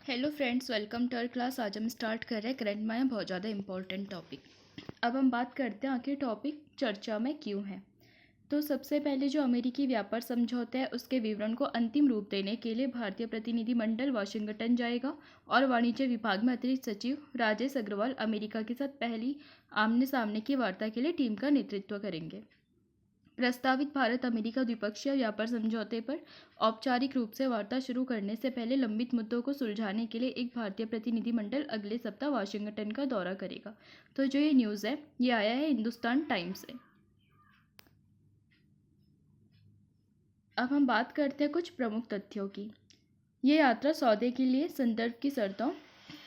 Hello friends, welcome to our class. आज हम start कर रहे हैं करंट में बहुत ज़्यादा इंपॉर्टेंट टॉपिक। अब हम बात करते हैं आखिर टॉपिक चर्चा में क्यों है। तो सबसे पहले जो अमेरिकी व्यापार समझौता है उसके विवरण को अंतिम रूप देने के लिए भारतीय प्रतिनिधिमंडल वाशिंगटन जाएगा और वाणिज्य विभाग में अतिरिक्त सचिव राजेश अग्रवाल अमेरिका के साथ पहली आमने सामने की वार्ता के लिए टीम का नेतृत्व करेंगे। प्रस्तावित भारत अमेरिका द्विपक्षीय व्यापार समझौते पर औपचारिक रूप से वार्ता शुरू करने से पहले लंबित मुद्दों को सुलझाने के लिए एक भारतीय प्रतिनिधिमंडल अगले सप्ताह वाशिंगटन का दौरा करेगा। तो जो ये न्यूज़ है ये आया है हिंदुस्तान टाइम्स से। अब हम बात करते हैं कुछ प्रमुख तथ्यों की। ये यात्रा सौदे के लिए संदर्भ की शर्तों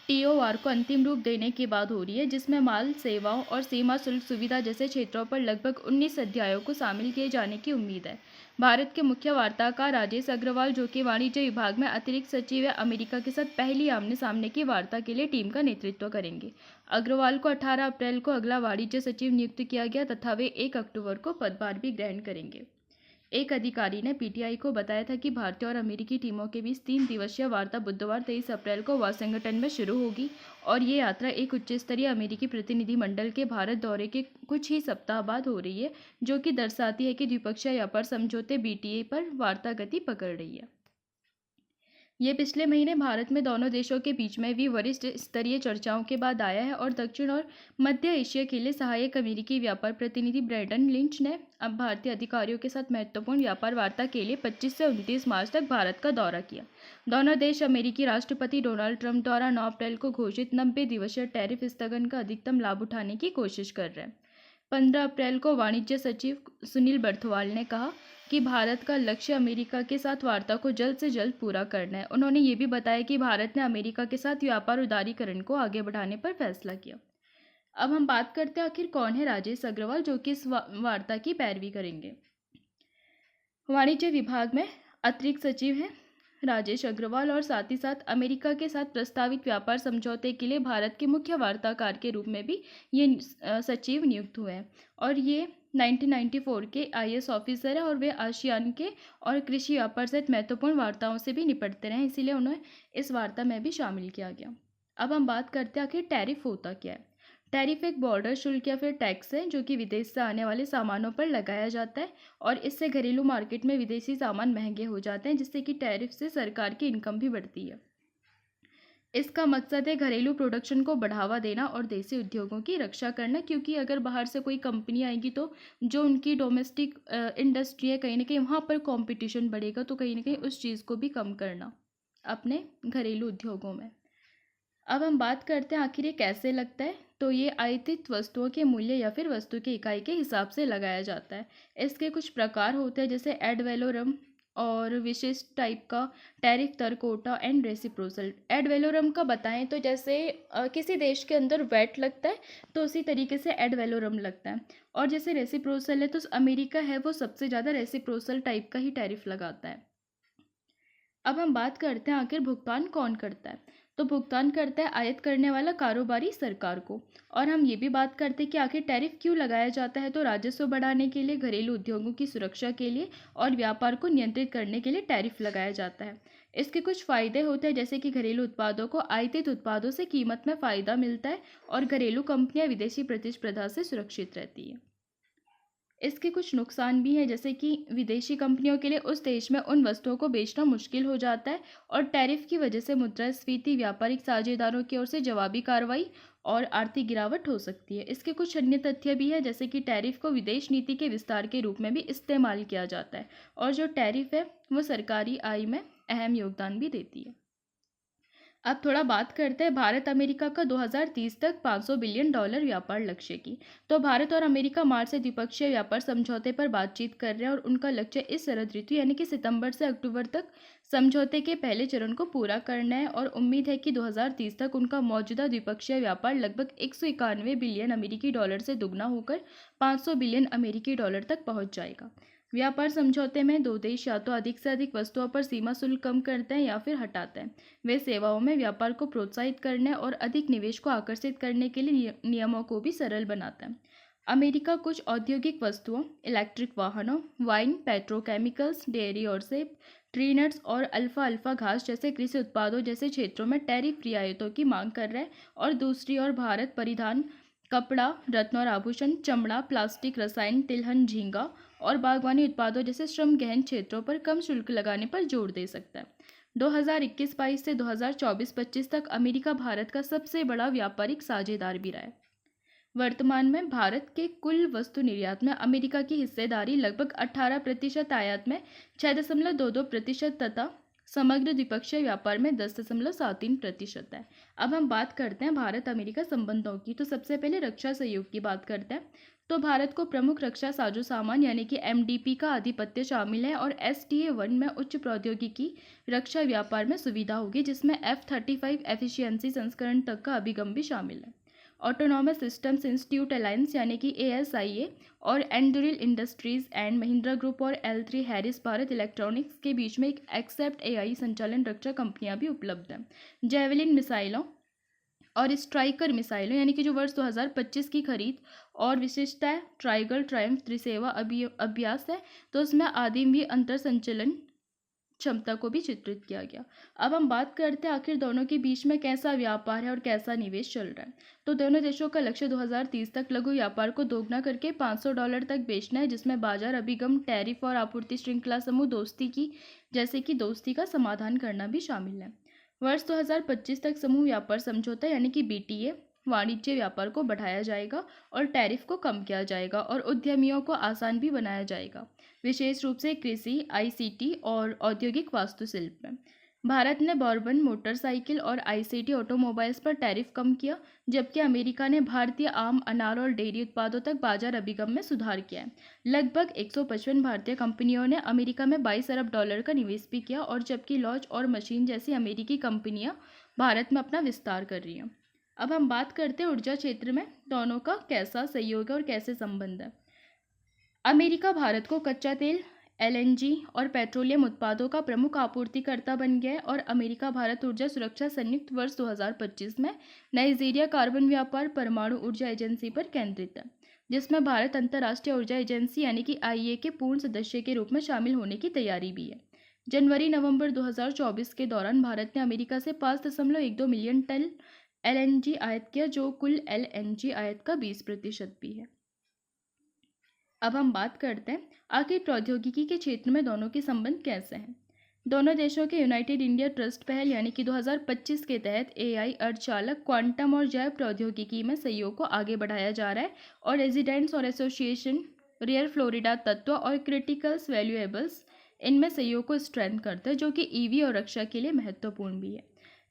टीओआर को अंतिम रूप देने के बाद हो रही है, जिसमें माल सेवाओं और सीमा शुल्क सुविधा जैसे क्षेत्रों पर लगभग 19 अध्यायों को शामिल किए जाने की उम्मीद है। भारत के मुख्य वार्ताकार राजेश अग्रवाल, जो कि वाणिज्य विभाग में अतिरिक्त सचिव है, अमेरिका के साथ पहली आमने सामने की वार्ता के लिए टीम का नेतृत्व करेंगे। अग्रवाल को 18 अप्रैल को अगला वाणिज्य सचिव नियुक्त किया गया तथा वे 1 अक्टूबर को पदभार भी ग्रहण करेंगे। एक अधिकारी ने पीटीआई को बताया था कि भारतीय और अमेरिकी टीमों के बीच 3 दिवसीय वार्ता बुधवार 23 अप्रैल को वाशिंगटन में शुरू होगी और ये यात्रा एक उच्च स्तरीय अमेरिकी प्रतिनिधिमंडल के भारत दौरे के कुछ ही सप्ताह बाद हो रही है, जो कि दर्शाती है कि द्विपक्षीय व्यापार समझौते बीटीए पर वार्ता गति पकड़ रही है। ये पिछले महीने भारत में दोनों देशों के बीच में भी वरिष्ठ स्तरीय चर्चाओं के बाद आया है और दक्षिण और मध्य एशिया के लिए सहायक अमेरिकी व्यापार प्रतिनिधि ब्रैंडन लिंच ने अब भारतीय अधिकारियों के साथ महत्वपूर्ण व्यापार वार्ता के लिए 25 से 29 मार्च तक भारत का दौरा किया। दोनों देश अमेरिकी राष्ट्रपति डोनाल्ड ट्रंप द्वारा 9 अप्रैल को घोषित 90 दिवसीय टैरिफ स्थगन का अधिकतम लाभ उठाने की कोशिश कर रहे हैं। 15 अप्रैल को वाणिज्य सचिव सुनील बर्थवाल ने कहा कि भारत का लक्ष्य अमेरिका के साथ वार्ता को जल्द से जल्द पूरा करना है। उन्होंने ये भी बताया कि भारत ने अमेरिका के साथ व्यापार उदारीकरण को आगे बढ़ाने पर फैसला किया। अब हम बात करते हैं आखिर कौन है राजेश अग्रवाल, जो कि इस वार्ता की पैरवी करेंगे। वाणिज्य विभाग में अतिरिक्त सचिव हैं राजेश अग्रवाल और साथ ही साथ अमेरिका के साथ प्रस्तावित व्यापार समझौते के लिए भारत के मुख्य वार्ताकार के रूप में भी ये सचिव नियुक्त हुए हैं और ये 1994 के आईएएस ऑफिसर है और वे आसियान के और कृषि व्यापार सहित महत्वपूर्ण वार्ताओं से भी निपटते रहे, इसीलिए उन्हें इस वार्ता में भी शामिल किया गया। अब हम बात करते हैं आखिर टैरिफ होता क्या है। टैरिफ एक बॉर्डर शुल्क या फिर टैक्स है जो कि विदेश से आने वाले सामानों पर लगाया जाता है और इससे घरेलू मार्केट में विदेशी सामान महंगे हो जाते हैं, जिससे कि टैरिफ से सरकार की इनकम भी बढ़ती है। इसका मकसद है घरेलू प्रोडक्शन को बढ़ावा देना और देसी उद्योगों की रक्षा करना, क्योंकि अगर बाहर से कोई कंपनी आएगी तो जो उनकी डोमेस्टिक इंडस्ट्री है कहीं ना कहीं वहाँ पर कंपटीशन बढ़ेगा, तो कहीं ना कहीं उस चीज़ को भी कम करना अपने घरेलू उद्योगों में। अब हम बात करते हैं आखिर ये कैसे लगता है। तो ये आयातित वस्तुओं के मूल्य या फिर वस्तु की इकाई के हिसाब से लगाया जाता है। इसके कुछ प्रकार होते हैं जैसे एड वैलोरम और विशिष्ट टाइप का टैरिफ तरकोटा एंड रेसिप्रोसल। एड वैलोरम का बताएं तो जैसे किसी देश के अंदर वैट लगता है तो उसी तरीके से एड वैलोरम लगता है, और जैसे रेसिप्रोसल है तो अमेरिका है वो सबसे ज़्यादा रेसिप्रोसल टाइप का ही टैरिफ लगाता है। अब हम बात करते हैं आखिर भुगतान कौन करता है। तो भुगतान करता है आयात करने वाला कारोबारी सरकार को। और हम ये भी बात करते हैं कि आखिर टैरिफ क्यों लगाया जाता है। तो राजस्व बढ़ाने के लिए, घरेलू उद्योगों की सुरक्षा के लिए और व्यापार को नियंत्रित करने के लिए टैरिफ लगाया जाता है। इसके कुछ फ़ायदे होते हैं जैसे कि घरेलू उत्पादों को आयातित उत्पादों से कीमत में फ़ायदा मिलता है और घरेलू कंपनियां विदेशी प्रतिस्पर्धा से सुरक्षित रहती हैं। इसके कुछ नुकसान भी हैं जैसे कि विदेशी कंपनियों के लिए उस देश में उन वस्तुओं को बेचना मुश्किल हो जाता है और टैरिफ की वजह से मुद्रास्फीति, व्यापारिक साझेदारों की ओर से जवाबी कार्रवाई और आर्थिक गिरावट हो सकती है। इसके कुछ अन्य तथ्य भी है जैसे कि टैरिफ को विदेश नीति के विस्तार के रूप में भी इस्तेमाल किया जाता है और जो टैरिफ है वो सरकारी आय में अहम योगदान भी देती है। अब थोड़ा बात करते हैं भारत अमेरिका का 2030 तक $500 बिलियन व्यापार लक्ष्य की। तो भारत और अमेरिका मार्च से द्विपक्षीय व्यापार समझौते पर बातचीत कर रहे हैं और उनका लक्ष्य इस शरद ऋतु यानी कि सितंबर से अक्टूबर तक समझौते के पहले चरण को पूरा करना है और उम्मीद है कि 2030 तक उनका मौजूदा द्विपक्षीय व्यापार लगभग 191 बिलियन अमेरिकी डॉलर से दुगना होकर 500 बिलियन अमेरिकी डॉलर तक पहुंच जाएगा। व्यापार समझौते में दो देश या तो अधिक से अधिक वस्तुओं पर सीमा शुल्क कम करते हैं या फिर हटाते हैं। वे सेवाओं में व्यापार को प्रोत्साहित करने और अधिक निवेश को आकर्षित करने के लिए नियमों को भी सरल बनाता है। अमेरिका कुछ औद्योगिक वस्तुओं, इलेक्ट्रिक वाहनों, वाइन, पेट्रोकेमिकल्स, डेयरी और सेब, ट्री नट्स और अल्फा अल्फा घास जैसे कृषि उत्पादों जैसे क्षेत्रों में टैरिफ रियायतों की मांग कर रहा है। और दूसरी ओर भारत परिधान, कपड़ा, रत्न और आभूषण, चमड़ा, प्लास्टिक, रसायन, तिलहन, झींगा और बागवानी उत्पादों जैसे श्रम गहन क्षेत्रों पर कम शुल्क लगाने पर जोर दे सकता है। 2021-22 से 2024-25 तक अमेरिका भारत का सबसे बड़ा व्यापारिक साझेदार भी रहा है। वर्तमान में भारत के कुल वस्तु निर्यात में अमेरिका की हिस्सेदारी लगभग 18%, आयात में 6.22% तथा समग्र द्विपक्षीय व्यापार में 10.73% है। अब हम बात करते हैं भारत अमेरिका संबंधों की। तो सबसे पहले रक्षा सहयोग की बात करते हैं। तो भारत को प्रमुख रक्षा साजो सामान यानी कि MDP का आधिपत्य शामिल है और STA-1 में उच्च प्रौद्योगिकी रक्षा व्यापार में सुविधा होगी, जिसमें F-35 एफिशिएंसी संस्करण तक का अभिगम भी शामिल है। ऑटोनॉमस सिस्टम्स इंस्टीट्यूट अलायंस यानी कि ASIA और एंड्रिल इंडस्ट्रीज एंड महिंद्रा ग्रुप और L3 हैरिस भारत इलेक्ट्रॉनिक्स के बीच में एक एक्सेप्ट AI संचालन रक्षा कंपनियां भी उपलब्ध हैं। जेवलिन मिसाइलों और स्ट्राइकर मिसाइलों यानी कि जो वर्ष 2025 की खरीद और विशेषता है ट्राइगल ट्रायम्फ त्रिसेवा अभ्यास है, तो उसमें आदिम अंतर संचलन क्षमता को भी चित्रित किया गया। अब हम बात करते हैं आखिर दोनों के बीच में कैसा व्यापार है और कैसा निवेश चल रहा है। तो दोनों देशों का लक्ष्य 2030 तक लघु व्यापार को दोगुना करके $500 तक बेचना है, जिसमें बाजार अभिगम, टैरिफ और आपूर्ति श्रृंखला समूह दोस्ती की जैसे कि दोस्ती का समाधान करना भी शामिल है। वर्ष 2025 तक समूह व्यापार समझौता यानी कि BTA वाणिज्य व्यापार को बढ़ाया जाएगा और टैरिफ को कम किया जाएगा और उद्यमियों को आसान भी बनाया जाएगा, विशेष रूप से कृषि, ICT और औद्योगिक वास्तुशिल्प में। भारत ने बॉर्बन मोटरसाइकिल और ICT ऑटोमोबाइल्स पर टैरिफ कम किया, जबकि अमेरिका ने भारतीय आम, अनार और डेयरी उत्पादों तक बाजार अभिगम में सुधार किया है। लगभग 155 भारतीय कंपनियों ने अमेरिका में $22 अरब का निवेश भी किया, और जबकि लॉज और मशीन जैसी अमेरिकी कंपनियां भारत में अपना विस्तार कर रही हैं। अब हम बात करते हैं ऊर्जा क्षेत्र में दोनों का कैसा सहयोग है और कैसे संबंध है। अमेरिका भारत को कच्चा तेल, LNG और पेट्रोलियम उत्पादों का प्रमुख आपूर्तिकर्ता बन गया है और अमेरिका भारत ऊर्जा सुरक्षा संयुक्त वर्ष 2025 में नाइजीरिया कार्बन व्यापार परमाणु ऊर्जा एजेंसी पर केंद्रित है, जिसमें भारत अंतर्राष्ट्रीय ऊर्जा एजेंसी यानी कि IEA के पूर्ण सदस्य के रूप में शामिल होने की तैयारी भी है। जनवरी-नवंबर 2024 के दौरान भारत ने अमेरिका से 5.12 मिलियन टन LNG आयात किया, जो कुल LNG आयात का 20% भी है। अब हम बात करते हैं आखिर प्रौद्योगिकी के क्षेत्र में दोनों के संबंध कैसे हैं। दोनों देशों के यूनाइटेड इंडिया ट्रस्ट पहल यानी कि 2025 के तहत AI अर्धचालक, क्वांटम और जैव प्रौद्योगिकी में सहयोग को आगे बढ़ाया जा रहा है और रेजिडेंट्स और एसोसिएशन रेयर फ्लोरिडा तत्व और क्रिटिकल्स वैल्यूएबल्स इनमें सहयोग को स्ट्रेंथ करता है, जो कि EV और रक्षा के लिए महत्वपूर्ण भी है।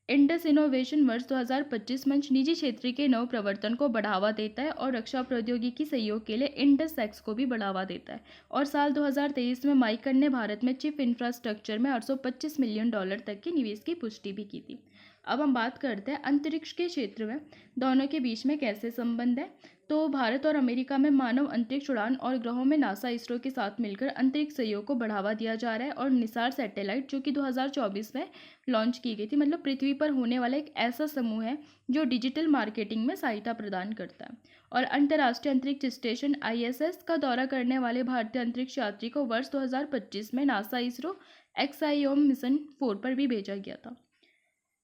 इंडस इनोवेशन वर्ष 2025 मंच निजी क्षेत्र के नव प्रवर्तन को बढ़ावा देता है और रक्षा प्रौद्योगिकी सहयोग के लिए इंडस एक्स को भी बढ़ावा देता है। और साल 2023 में माइकन ने भारत में चिप इंफ्रास्ट्रक्चर में $825 मिलियन तक के निवेश की पुष्टि भी की थी। अब हम बात करते हैं अंतरिक्ष के क्षेत्र में दोनों के बीच में कैसे संबंध है। तो भारत और अमेरिका में मानव अंतरिक्ष उड़ान और ग्रहों में नासा इसरो के साथ मिलकर अंतरिक्ष सहयोग को बढ़ावा दिया जा रहा है। और निसार सैटेलाइट जो कि 2024 में लॉन्च की गई थी, मतलब पृथ्वी पर होने वाला एक ऐसा समूह है जो डिजिटल मार्केटिंग में सहायता प्रदान करता है। और अंतर्राष्ट्रीय अंतरिक्ष स्टेशन ISS का दौरा करने वाले भारतीय अंतरिक्ष यात्री को वर्ष 2025 में नासा इसरो XIOM मिशन 4 पर भी भेजा गया था।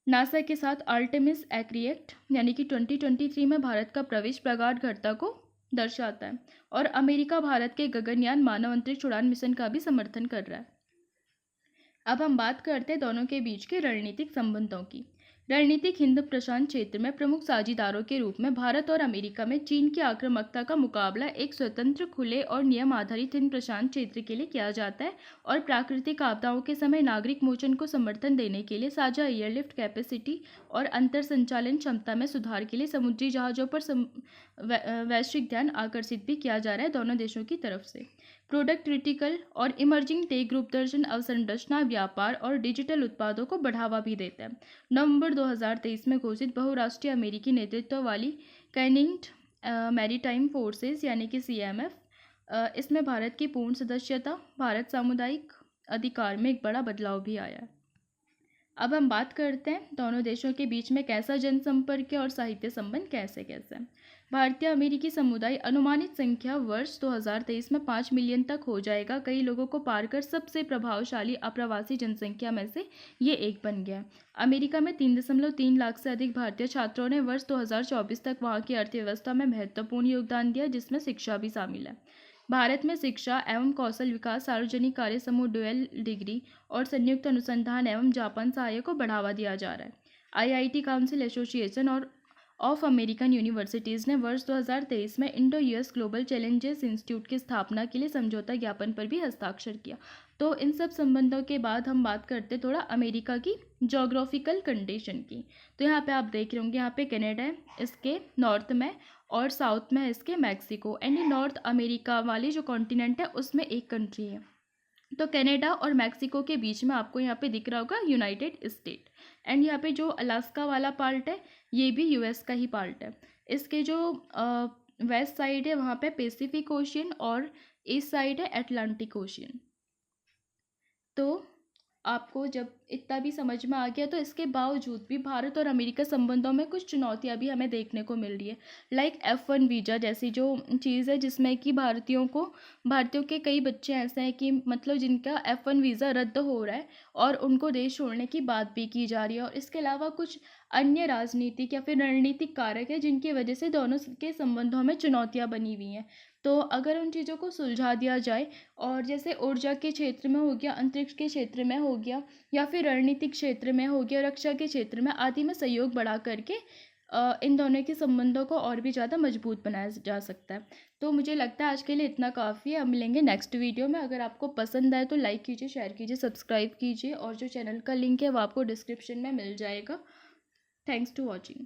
नासा के साथ आर्टेमिस एक्रिएट यानी कि 2023 में भारत का प्रवेश प्रगाढ़ घटता को दर्शाता है और अमेरिका भारत के गगनयान मानव अंतरिक्ष उड़ान मिशन का भी समर्थन कर रहा है। अब हम बात करते हैं दोनों के बीच के रणनीतिक संबंधों की। रणनीतिक हिंद प्रशांत क्षेत्र में प्रमुख साझेदारों के रूप में भारत और अमेरिका में चीन की आक्रामकता का मुकाबला एक स्वतंत्र, खुले और नियम आधारित हिंद प्रशांत क्षेत्र के लिए किया जाता है और प्राकृतिक आपदाओं के समय नागरिक मोचन को समर्थन देने के लिए साझा एयरलिफ्ट कैपेसिटी और अंतर संचालन क्षमता में सुधार के लिए समुद्री जहाज़ों पर वैश्विक ध्यान आकर्षित भी किया जा रहा है दोनों देशों की तरफ से। प्रोडक्ट क्रिटिकल और इमर्जिंग टेक ग्रुप दर्शन अवसंरचना, व्यापार और डिजिटल उत्पादों को बढ़ावा भी देता है। नवंबर 2023 में घोषित बहुराष्ट्रीय अमेरिकी नेतृत्व वाली कैनिंग्ड मैरीटाइम फोर्सेस यानी कि CMF, इसमें भारत की पूर्ण सदस्यता, भारत सामुदायिक अधिकार में एक बड़ा बदलाव भी आया है। अब हम बात करते हैं दोनों देशों के बीच में कैसा जनसंपर्क है और साहित्य संबंध कैसे कैसे। भारतीय अमेरिकी समुदाय अनुमानित संख्या वर्ष 2023 में 5 मिलियन तक हो जाएगा। कई लोगों को पार कर सबसे प्रभावशाली अप्रवासी जनसंख्या में से ये एक बन गया। अमेरिका में 3.3 लाख से अधिक भारतीय छात्रों ने वर्ष 2024 तक वहाँ की अर्थव्यवस्था में महत्वपूर्ण योगदान दिया, जिसमें शिक्षा भी शामिल है। भारत में शिक्षा एवं कौशल विकास, सार्वजनिक कार्य समूह, ड्यूअल डिग्री और संयुक्त अनुसंधान एवं जापान सहायक को बढ़ावा दिया जा रहा है। आईआईटी काउंसिल एसोसिएशन और ऑफ अमेरिकन यूनिवर्सिटीज़ ने वर्ष 2023 में Indo US global challenges institute की स्थापना के लिए समझौता ज्ञापन पर भी हस्ताक्षर किया। तो इन सब संबंधों के बाद हम बात करते थोड़ा अमेरिका की जोग्राफिकल कंडीशन की। तो यहाँ पे आप देख रहे होंगे, यहाँ पे कनाडा है, इसके नॉर्थ में, और साउथ में है इसके मैक्सिको। एंड ये नॉर्थ अमेरिका वाली जो कॉन्टिनेंट है उसमें एक कंट्री है। तो कनाडा और मैक्सिको के बीच में आपको यहाँ पे दिख रहा होगा यूनाइटेड स्टेट। एंड यहाँ पे जो अलास्का वाला पार्ट है ये भी यूएस का ही पार्ट है। इसके जो वेस्ट साइड है वहाँ पे पैसिफिक ओशियन और ईस्ट साइड है अटलांटिक ओशियन। तो आपको जब इतना भी समझ में आ गया, तो इसके बावजूद भी भारत और अमेरिका संबंधों में कुछ चुनौतियां भी हमें देखने को मिल रही है। लाइक F1 वीज़ा जैसी जो चीज़ है, जिसमें कि भारतीयों के कई बच्चे ऐसे हैं कि मतलब जिनका F1 वीज़ा रद्द हो रहा है और उनको देश छोड़ने की बात भी की जा रही है। और इसके अलावा कुछ अन्य राजनीतिक या फिर रणनीतिक कारक है जिनकी वजह से दोनों के संबंधों में चुनौतियाँ बनी हुई हैं। तो अगर उन चीज़ों को सुलझा दिया जाए, और जैसे ऊर्जा के क्षेत्र में हो गया, अंतरिक्ष के क्षेत्र में हो गया, या फिर रणनीतिक क्षेत्र में हो गया, रक्षा के क्षेत्र में आदि में सहयोग बढ़ा करके इन दोनों के संबंधों को और भी ज़्यादा मजबूत बनाया जा सकता है। तो मुझे लगता है आज के लिए इतना काफ़ी है। हम मिलेंगे नेक्स्ट वीडियो में। अगर आपको पसंद आए तो लाइक कीजिए, शेयर कीजिए, सब्सक्राइब कीजिए, और जो चैनल का लिंक है वो आपको डिस्क्रिप्शन में मिल जाएगा। Thanks to watching.